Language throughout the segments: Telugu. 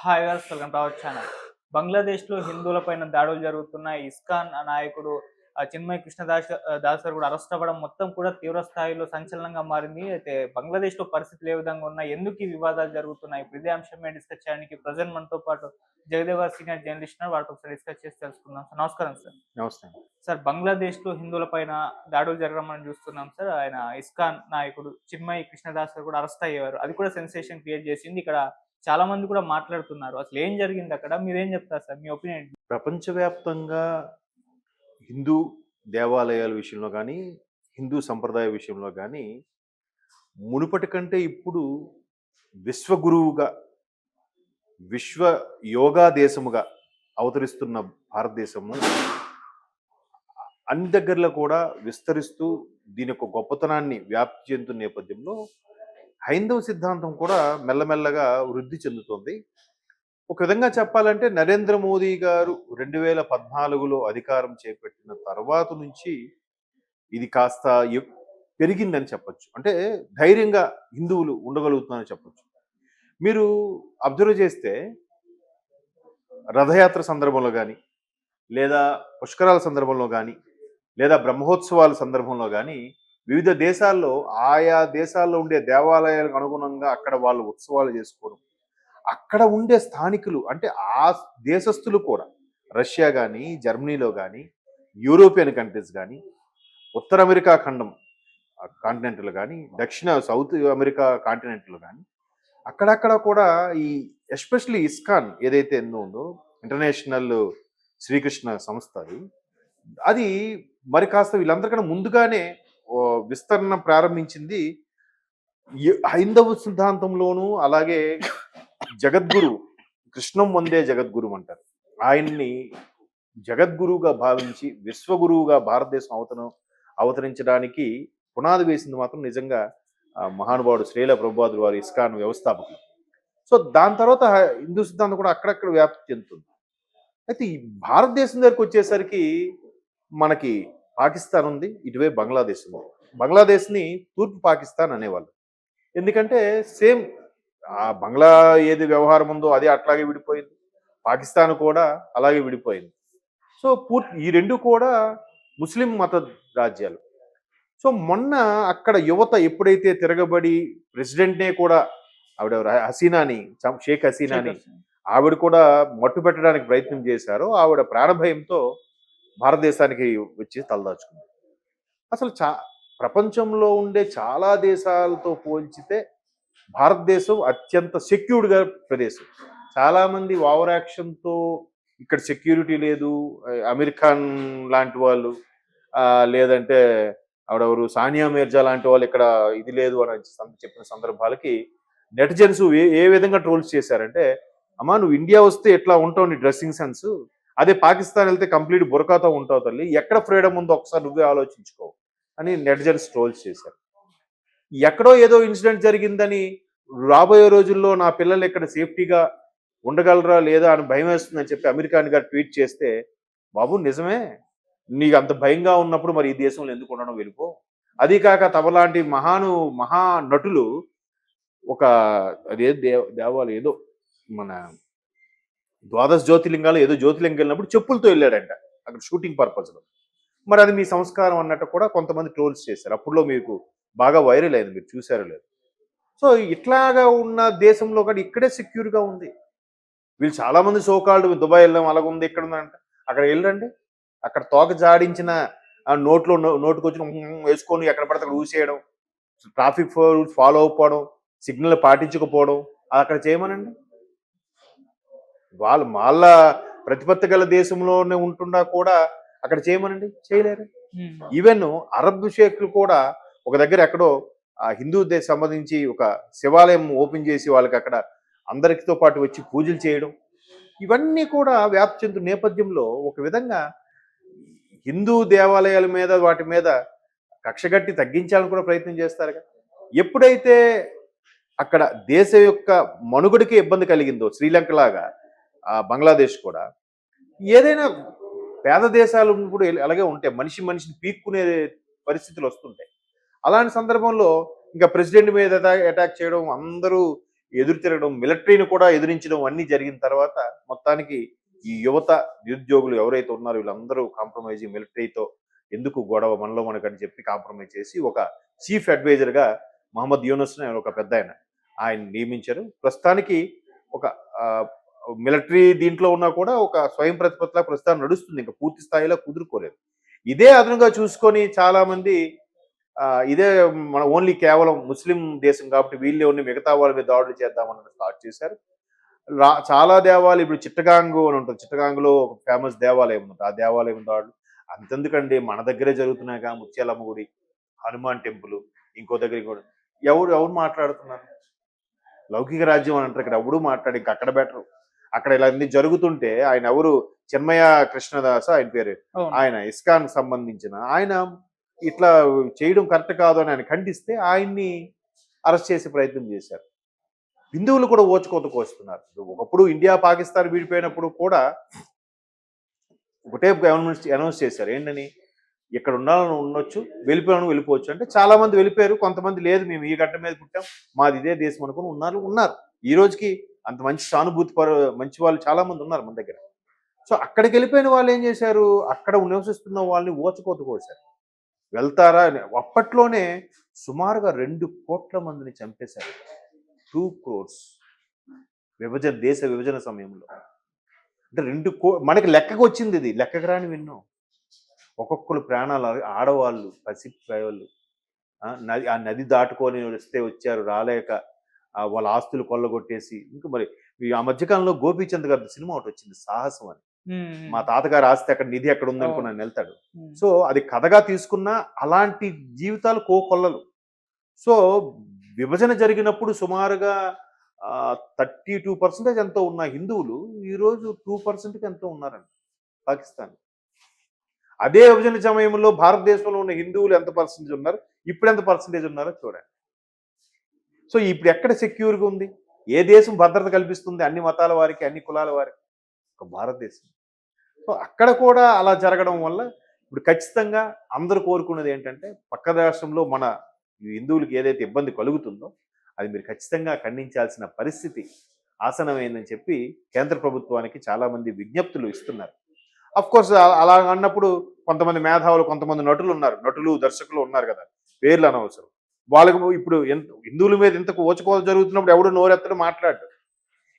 Hi viewers, welcome to our channel. బంగ్లాదేశ్‌లో హిందువులపైన దాడులు జరుగుతున్నాయి. ఇస్కాన్ నాయకుడు చిన్మయ్ దాస్ గారు కూడా అరెస్ట్ అవ్వడం మొత్తం కూడా తీవ్ర స్థాయిలో సంచలనంగా మారింది. అయితే బంగ్లాదేశ్‌లో పరిస్థితులు ఏ విధంగా ఉన్నాయి? ఎందుకు ఈ వివాదాలు జరుగుతున్నాయి? ఇప్పుడు ఇదే అంశం మీద డిస్కస్ చేయడానికి ప్రెజెంట్ మనతో పాటు జగదేవ్ గారు సీనియర్ జర్నలిస్ట్ ఉన్నారు. వారితో ఒకసారి డిస్కస్ చేసి తెలుసుకుందాం. సార్ నమస్కారం సార్. నమస్తే. సార్, బంగ్లాదేశ్‌లో హిందువులపైన దాడులు జరగడం మనం చూస్తున్నాం సార్. ఆయన ఇస్కాన్ నాయకుడు చిన్మయ్ కృష్ణదాస్ గారు కూడా అరెస్ట్ అయ్యారు. అది కూడా సెన్సేషన్ క్రియేట్ చేసింది. ఇక్కడ చాలా మంది కూడా మాట్లాడుతున్నారు. అసలు ఏం జరిగింది అక్కడ? మీరేం చెప్తారు సార్? మీ ఒపీనియన్ ఏంటి? ప్రపంచవ్యాప్తంగా హిందూ దేవాలయాల విషయంలో గానీ, హిందూ సంప్రదాయ విషయంలో గానీ, మునుపటి కంటే ఇప్పుడు విశ్వగురువుగా, విశ్వ యోగా దేశముగా అవతరిస్తున్న భారతదేశము అన్ని దగ్గరలో కూడా విస్తరిస్తూ దీని యొక్క గొప్పతనాన్ని వ్యాప్తి చెందుతున్న నేపథ్యంలో హైందవ సిద్ధాంతం కూడా మెల్లమెల్లగా వృద్ధి చెందుతోంది. ఒక విధంగా చెప్పాలంటే నరేంద్ర మోదీ గారు 2014లో అధికారం చేపట్టిన తర్వాత నుంచి ఇది కాస్త పెరిగిందని చెప్పొచ్చు. అంటే ధైర్యంగా హిందువులు ఉండగలుగుతున్నారని చెప్పొచ్చు. మీరు అబ్జర్వ్ చేస్తే రథయాత్ర సందర్భంలో గానీ, లేదా పుష్కరాల సందర్భంలో గానీ, లేదా బ్రహ్మోత్సవాల సందర్భంలో గానీ, వివిధ దేశాల్లో ఆయా దేశాల్లో ఉండే దేవాలయాలకు అనుగుణంగా అక్కడ వాళ్ళు ఉత్సవాలు చేసుకోవడం, అక్కడ ఉండే స్థానికులు అంటే ఆ దేశస్థులు కూడా రష్యా కానీ, జర్మనీలో కానీ, యూరోపియన్ కంట్రీస్ కానీ, ఉత్తర అమెరికా ఖండం కాంటినెంట్లు కానీ, సౌత్ అమెరికా కాంటినెంట్లు కానీ, అక్కడక్కడ కూడా ఈ ఎస్పెషల్లీ ఇస్కాన్ ఏదైతే ఉందో ఇంటర్నేషనల్ శ్రీకృష్ణ సంస్థ అది మరి కాస్త వీళ్ళందరికన్నా ముందుగానే విస్తరణ ప్రారంభించింది. హైందవ సిద్ధాంతంలోనూ అలాగే జగద్గురు కృష్ణం వందే జగద్గురు అంటారు. ఆయన్ని జగద్గురువుగా భావించి విశ్వగురువుగా భారతదేశం అవతరించడానికి పునాది వేసింది మాత్రం నిజంగా మహానుభావుడు శ్రీల ప్రభుపాదులు వారి ఇస్కాన్ వ్యవస్థాపకులు. సో దాని తర్వాత హిందూ సిద్ధాంతం కూడా అక్కడక్కడ వ్యాప్తి చెందుతుంది. అయితే ఈ భారతదేశం దగ్గరికి వచ్చేసరికి మనకి పాకిస్తాన్ ఉంది, ఇటువైపు బంగ్లాదేశ్ ఉంది. బంగ్లాదేశ్ని తూర్పు పాకిస్తాన్ అనేవాళ్ళు. ఎందుకంటే సేమ్ ఆ బంగ్లా ఏది వ్యవహారం ఉందో అది అట్లాగే విడిపోయింది, పాకిస్తాన్ కూడా అలాగే విడిపోయింది. సో ఈ రెండు కూడా ముస్లిం మత రాజ్యాలు. సో మొన్న అక్కడ యువత ఎప్పుడైతే తిరగబడి ప్రెసిడెంట్నే కూడా ఆవిడ హసీనాని, షేక్ హసీనాని ఆవిడ కూడా మట్టు పెట్టడానికి ప్రయత్నం చేశారో ఆవిడ ప్రాణభయంతో భారతదేశానికి వచ్చి తలదాచుకుంది. అసలు ప్రపంచంలో ఉండే చాలా దేశాలతో పోల్చితే భారతదేశం అత్యంత సెక్యూర్డ్గా ప్రదేశం. చాలామంది ఓవర్ యాక్షన్తో ఇక్కడ సెక్యూరిటీ లేదు, అమెరికన్ లాంటి వాళ్ళు లేదంటే ఆవిడెవరు సానియా మీర్జా లాంటి వాళ్ళు ఇక్కడ ఇది లేదు అని చెప్పిన సందర్భాలకి నెటిజన్స్ ఏ విధంగా ట్రోల్స్ చేశారంటే, అమ్మా నువ్వు ఇండియా వస్తే ఎట్లా ఉంటావు నీ డ్రెస్సింగ్ సెన్స్, అదే పాకిస్తాన్ వెళ్తే కంప్లీట్ బురకాతో ఉంటావు తల్లి, ఎక్కడ ఫ్రీడమ్ ఉందో ఒకసారి నువ్వే ఆలోచించుకో అని నెటిజన్స్ ట్రోల్స్ చేశారు. ఎక్కడో ఏదో ఇన్సిడెంట్ జరిగిందని రాబోయే రోజుల్లో నా పిల్లలు ఇక్కడ సేఫ్టీగా ఉండగలరా లేదా అని భయం వేస్తుందని చెప్పి అమెరికాని గారు ట్వీట్ చేస్తే, బాబు నిజమే, నీకు అంత భయంగా ఉన్నప్పుడు మరి ఈ దేశంలో ఎందుకు ఉండడం, వెళ్ళిపో. అది కాక తమలాంటి మహా నటులు ఒక అదే దేవాలయం ఏదో మన ద్వాదశ జ్యోతిలింగాలు ఏదో జ్యోతిలింగం వెళ్ళినప్పుడు చెప్పులతో వెళ్ళాడంట అక్కడ షూటింగ్ పర్పస్లో. మరి అది మీ సంస్కారం అన్నట్టు కూడా కొంతమంది ట్రోల్స్ చేశారు. అప్పుడులో మీకు బాగా వైరల్ అయింది, మీరు చూసారో లేదు. సో ఇట్లాగా ఉన్న దేశంలో కూడా ఇక్కడే సెక్యూర్గా ఉంది. వీళ్ళు చాలామంది సోకాల్డ్ దుబాయ్ వెళ్ళాం అలాగ ఉంది, ఇక్కడ ఉందంట, అక్కడ వెళ్ళండి, అక్కడ తోక జాడించిన నోటుకొచ్చిన వేసుకొని ఎక్కడ పడితే అక్కడ ఊసేయడం, ట్రాఫిక్ రూల్స్ ఫాలో అవ్వకపోవడం, సిగ్నల్ పాటించకపోవడం అక్కడ చేయమనండి. వాళ్ళ ప్రతిపత్తి గల దేశంలోనే ఉంటున్నా కూడా అక్కడ చేయమనండి, చేయలేరు. ఈవెన్ అరబ్ షేక్లు కూడా ఒక దగ్గర ఎక్కడో హిందూ దేశం సంబంధించి ఒక శివాలయం ఓపెన్ చేసి వాళ్ళకి అక్కడ అందరితో పాటు వచ్చి పూజలు చేయడం, ఇవన్నీ కూడా వ్యాప్తి చెందుతున్న నేపథ్యంలో ఒక విధంగా హిందూ దేవాలయాల మీద వాటి మీద కక్షగట్టి తగ్గించాలని కూడా ప్రయత్నం చేస్తారు కదా. ఎప్పుడైతే అక్కడ దేశం యొక్క మనుగడకి ఇబ్బంది కలిగిందో శ్రీలంక లాగా బంగ్లాదేశ్ కూడా, ఏదైనా పేద దేశాలు కూడా అలాగే ఉంటాయి, మనిషిని పీక్కునే పరిస్థితులు వస్తుంటాయి. అలాంటి సందర్భంలో ఇంకా ప్రెసిడెంట్ మీద అటాక్ చేయడం, అందరూ ఎదురు తిరగడం, మిలిటరీని కూడా ఎదిరించడం అన్నీ జరిగిన తర్వాత మొత్తానికి ఈ యువత నిరుద్యోగులు ఎవరైతే ఉన్నారో వీళ్ళందరూ కాంప్రమైజ్ మిలిటరీతో ఎందుకు గొడవ మనలో మనకని చెప్పి కాంప్రమైజ్ చేసి ఒక చీఫ్ అడ్వైజర్గా మహమ్మద్ యూనస్ అని ఒక పెద్ద ఆయన నియమించారు. ప్రస్తుతానికి ఒక మిలిటరీ దీంట్లో ఉన్నా కూడా ఒక స్వయం ప్రతిపత్తిలా ప్రస్తుతం నడుస్తుంది. ఇంకా పూర్తి స్థాయిలో కుదురుకోలేదు. ఇదే అదనంగా చూసుకొని చాలా మంది ఇదే మన ఓన్లీ కేవలం ముస్లిం దేశం కాబట్టి వీళ్ళే ఉండి మిగతా వాళ్ళ మీద దాడులు చేద్దామని స్టార్ట్ చేశారు. చాలా దేవాలయాలు ఇప్పుడు చిట్టగాంగు అని ఉంటుంది. చిట్టగాంగులో ఒక ఫేమస్ దేవాలయం ఉంటుంది. ఆ దేవాలయం దాడులు అంతెందుకండి మన దగ్గరే జరుగుతున్నాయిగా ముత్యాలమ్మ గుడి, హనుమాన్ టెంపుల్, ఇంకో దగ్గర కూడా ఎవరు ఎవరు మాట్లాడుతున్నారు? లౌకిక రాజ్యం అని అంటారు. ఇక్కడ ఎవడు మాట్లాడి ఇంక అక్కడ బెటరు. అక్కడ ఇలా అన్ని జరుగుతుంటే ఆయన ఎవరు చిన్మయ కృష్ణదాస్ ఆయన పేరు. అవును. ఆయన ఇస్కాన్ సంబంధించిన ఆయన ఇట్లా చేయడం కరెక్ట్ కాదు అని ఆయన ఖండిస్తే ఆయన్ని అరెస్ట్ చేసే ప్రయత్నం చేశారు. హిందువులు కూడా ఓచుకోత కోస్తున్నారు. ఒకప్పుడు ఇండియా పాకిస్తాన్ విడిపోయినప్పుడు కూడా ఒకటే గవర్నమెంట్ అనౌన్స్ చేశారు. ఏంటని? ఇక్కడ ఉండాలని ఉండొచ్చు, వెళ్ళిపోయాను వెళ్ళిపోవచ్చు అంటే చాలా మంది వెళ్ళిపోయారు. కొంతమంది లేదు మేము ఈ గడ్డ మీద పుట్టాం, మాది ఇదే దేశం అనుకుని ఉన్నారు. ఈ రోజుకి అంత మంచి సానుభూతి మంచి వాళ్ళు చాలా మంది ఉన్నారు మన దగ్గర. సో అక్కడికి వెళ్ళిపోయిన వాళ్ళు ఏం చేశారు? అక్కడ నివసిస్తున్న వాళ్ళని ఓచకోత కోసారు. వెళ్తారా అని అప్పట్లోనే సుమారుగా 2 కోట్ల మందిని చంపేశారు. 2 crores దేశ విభజన సమయంలో. అంటే మనకి లెక్కకు వచ్చింది ఇది. లెక్కకు రాని విన్నాం. ఒక్కొక్కరు ప్రాణాలు, ఆడవాళ్ళు, పసిపిల్లలు ఆ నది దాటుకొని వస్తే వచ్చారు, రాలేక వాళ్ళ ఆస్తులు కొల్లగొట్టేసి. ఇంకా మరి ఆ మధ్యకాలంలో గోపీచంద్ గారి సినిమా ఒకటి వచ్చింది సాహసం అని. మా తాతగారి ఆస్తి అక్కడ, నిధి ఎక్కడ ఉందనుకుని ఆయన వెళ్తాడు. సో అది కథగా తీసుకున్న అలాంటి జీవితాలు కోకొల్లలు. సో విభజన జరిగినప్పుడు సుమారుగా 32% ఎంతో ఉన్న హిందువులు ఈరోజు 2%కి ఎంతో ఉన్నారండి పాకిస్తాన్. అదే విభజన సమయంలో భారతదేశంలో ఉన్న హిందువులు ఎంత పర్సెంటేజ్ ఉన్నారు, ఇప్పుడు ఎంత పర్సెంటేజ్ ఉన్నారో చూడండి. సో ఇప్పుడు ఎక్కడ సెక్యూర్గా ఉంది? ఏ దేశం భద్రత కల్పిస్తుంది అన్ని మతాల వారికి, అన్ని కులాల వారికి? ఒక భారతదేశం. సో అక్కడ కూడా అలా జరగడం వల్ల ఇప్పుడు ఖచ్చితంగా అందరూ కోరుకున్నది ఏంటంటే పక్క రాష్ట్రంలో మన హిందువులకి ఏదైతే ఇబ్బంది కలుగుతుందో అది మీరు ఖచ్చితంగా ఖండించాల్సిన పరిస్థితి ఆసనమైందని చెప్పి కేంద్ర ప్రభుత్వానికి చాలామంది విజ్ఞప్తులు ఇస్తున్నారు. కోర్స్ అలా అన్నప్పుడు కొంతమంది మేధావులు, కొంతమంది నటులు, దర్శకులు ఉన్నారు కదా, పేర్లు అనవసరం. వాళ్ళకు ఇప్పుడు హిందువుల మీద ఇంతకు ఓచుకోలు జరుగుతున్నప్పుడు ఎవడు నోరెత్తడు, మాట్లాడు.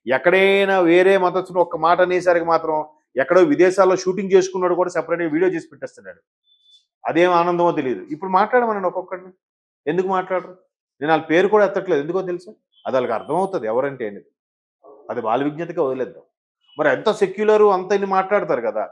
ఎక్కడైనా వేరే మతస్థుడు ఒక్క మాట అనేసరికి మాత్రం ఎక్కడో విదేశాల్లో షూటింగ్ చేసుకున్నాడు కూడా సెపరేట్గా వీడియో చేసి పెట్టేస్తున్నాడు. అదేం ఆనందమో తెలియదు. ఇప్పుడు మాట్లాడమనండి ఒక్కొక్కడిని. ఎందుకు మాట్లాడరు? నేను వాళ్ళ పేరు కూడా ఎత్తట్లేదు. ఎందుకో తెలుసా? అది వాళ్ళకి అర్థమవుతుంది ఎవరంటే అనేది. అది వాళ్ళ విజ్ఞతగా వదిలేద్దాం. మరి ఎంత సెక్యులరు అంత ఇన్ని మాట్లాడతారు కదా.